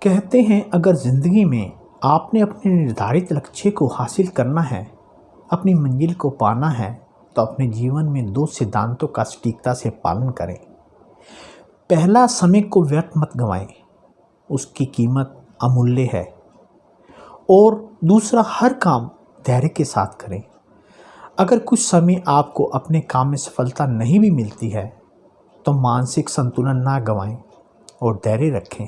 कहते हैं अगर ज़िंदगी में आपने अपने निर्धारित लक्ष्य को हासिल करना है, अपनी मंजिल को पाना है, तो अपने जीवन में 2 सिद्धांतों का सटीकता से पालन करें। पहला, समय को व्यर्थ मत गंवाएं, उसकी कीमत अमूल्य है। और दूसरा, हर काम धैर्य के साथ करें। अगर कुछ समय आपको अपने काम में सफलता नहीं भी मिलती है, तो मानसिक संतुलन ना गंवाएं और धैर्य रखें।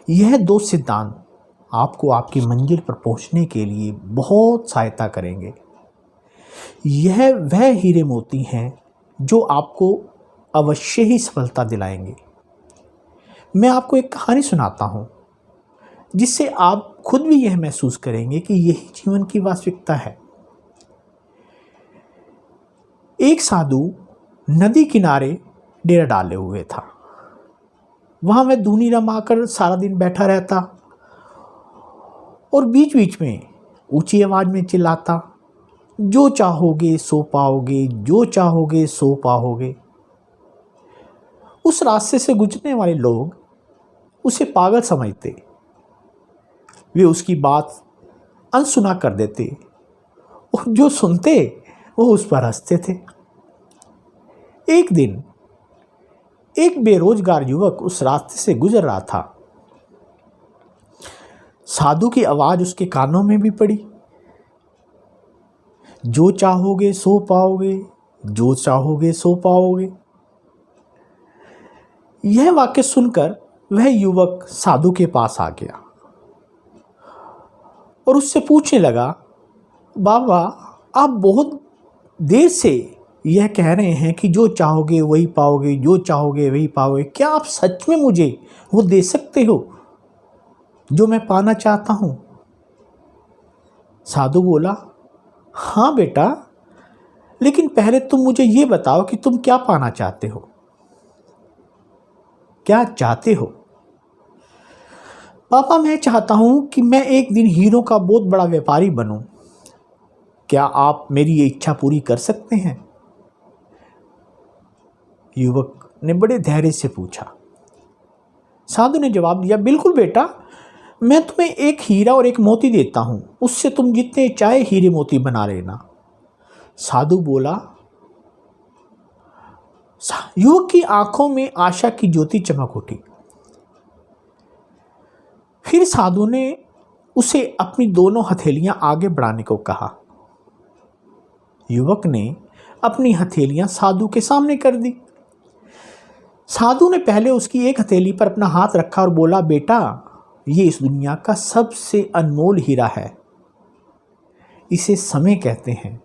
यह 2 सिद्धांत आपको आपकी मंजिल पर पहुंचने के लिए बहुत सहायता करेंगे। यह वह हीरे मोती हैं जो आपको अवश्य ही सफलता दिलाएंगे। मैं आपको एक कहानी सुनाता हूँ जिससे आप खुद भी यह महसूस करेंगे कि यही जीवन की वास्तविकता है। एक साधु नदी किनारे डेरा डाले हुए था। वहाँ वह धूनी रमाकर सारा दिन बैठा रहता और बीच बीच में ऊंची आवाज़ में चिल्लाता, जो चाहोगे सो पाओगे, जो चाहोगे सो पाओगे। उस रास्ते से गुजरने वाले लोग उसे पागल समझते। वे उसकी बात अनसुना कर देते और जो सुनते वो उस पर हंसते थे। एक दिन एक बेरोजगार युवक उस रास्ते से गुजर रहा था। साधु की आवाज़ उसके कानों में भी पड़ी, जो चाहोगे सो पाओगे, जो चाहोगे सो पाओगे। यह वाक्य सुनकर वह युवक साधु के पास आ गया और उससे पूछने लगा, बाबा आप बहुत देर से यह कह रहे हैं कि जो चाहोगे वही पाओगे, जो चाहोगे वही पाओगे। क्या आप सच में मुझे वो दे सकते हो जो मैं पाना चाहता हूँ? साधु बोला, हाँ बेटा, लेकिन पहले तुम मुझे ये बताओ कि तुम क्या पाना चाहते हो, क्या चाहते हो? पापा मैं चाहता हूँ कि मैं एक दिन हीरों का बहुत बड़ा व्यापारी बनूं। क्या आप मेरी ये इच्छा पूरी कर सकते हैं? युवक ने बड़े धैर्य से पूछा। साधु ने जवाब दिया, बिल्कुल बेटा, मैं तुम्हें एक हीरा और एक मोती देता हूं, उससे तुम जितने चाहे हीरे मोती बना लेना। साधु बोला। युवक की आंखों में आशा की ज्योति चमक उठी। फिर साधु ने उसे अपनी दोनों हथेलियां आगे बढ़ाने को कहा। युवक ने अपनी हथेलियां साधु के सामने कर दी। साधु ने पहले उसकी एक हथेली पर अपना हाथ रखा और बोला, बेटा ये इस दुनिया का सबसे अनमोल हीरा है। इसे समय कहते हैं।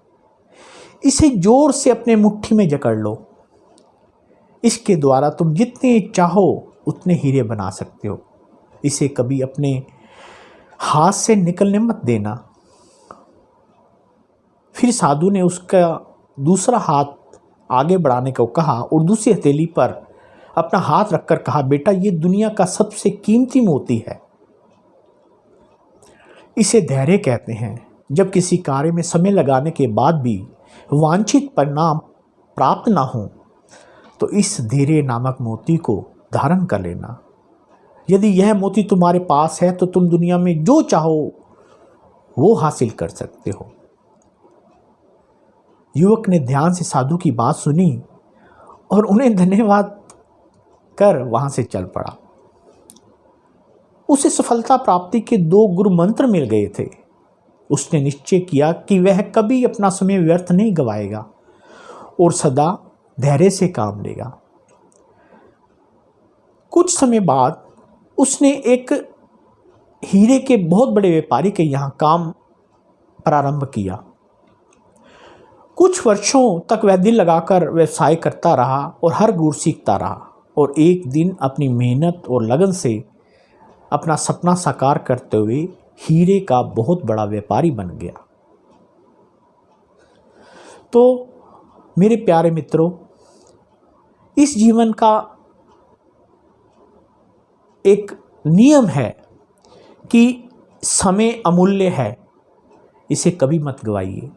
इसे जोर से अपने मुट्ठी में जकड़ लो। इसके द्वारा तुम जितने चाहो उतने हीरे बना सकते हो। इसे कभी अपने हाथ से निकलने मत देना। फिर साधु ने उसका दूसरा हाथ आगे बढ़ाने को कहा और दूसरी हथेली पर अपना हाथ रखकर कहा, बेटा ये दुनिया का सबसे कीमती मोती है। इसे धैर्य कहते हैं। जब किसी कार्य में समय लगाने के बाद भी वांछित परिणाम प्राप्त ना हो तो इस धैर्य नामक मोती को धारण कर लेना। यदि यह मोती तुम्हारे पास है तो तुम दुनिया में जो चाहो वो हासिल कर सकते हो। युवक ने ध्यान से साधु की बात सुनी और उन्हें धन्यवाद कर वहां से चल पड़ा। उसे सफलता प्राप्ति के 2 गुरु मंत्र मिल गए थे। उसने निश्चय किया कि वह कभी अपना समय व्यर्थ नहीं गवाएगा और सदा धैर्य से काम लेगा। कुछ समय बाद उसने एक हीरे के बहुत बड़े व्यापारी के यहाँ काम प्रारंभ किया। कुछ वर्षों तक वह दिल लगाकर व्यवसाय करता रहा और हर गुण सीखता रहा और एक दिन अपनी मेहनत और लगन से अपना सपना साकार करते हुए हीरे का बहुत बड़ा व्यापारी बन गया। तो मेरे प्यारे मित्रों, इस जीवन का एक नियम है कि समय अमूल्य है, इसे कभी मत गवाइए।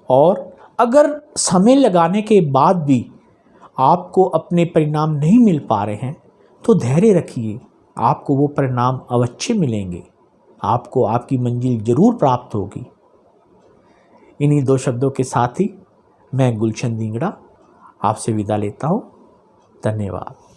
और अगर समय लगाने के बाद भी आपको अपने परिणाम नहीं मिल पा रहे हैं तो धैर्य रखिए, आपको वो परिणाम अवश्य मिलेंगे। आपको आपकी मंजिल जरूर प्राप्त होगी। इन्हीं 2 शब्दों के साथ ही मैं गुलशन दींगड़ा आपसे विदा लेता हूँ। धन्यवाद।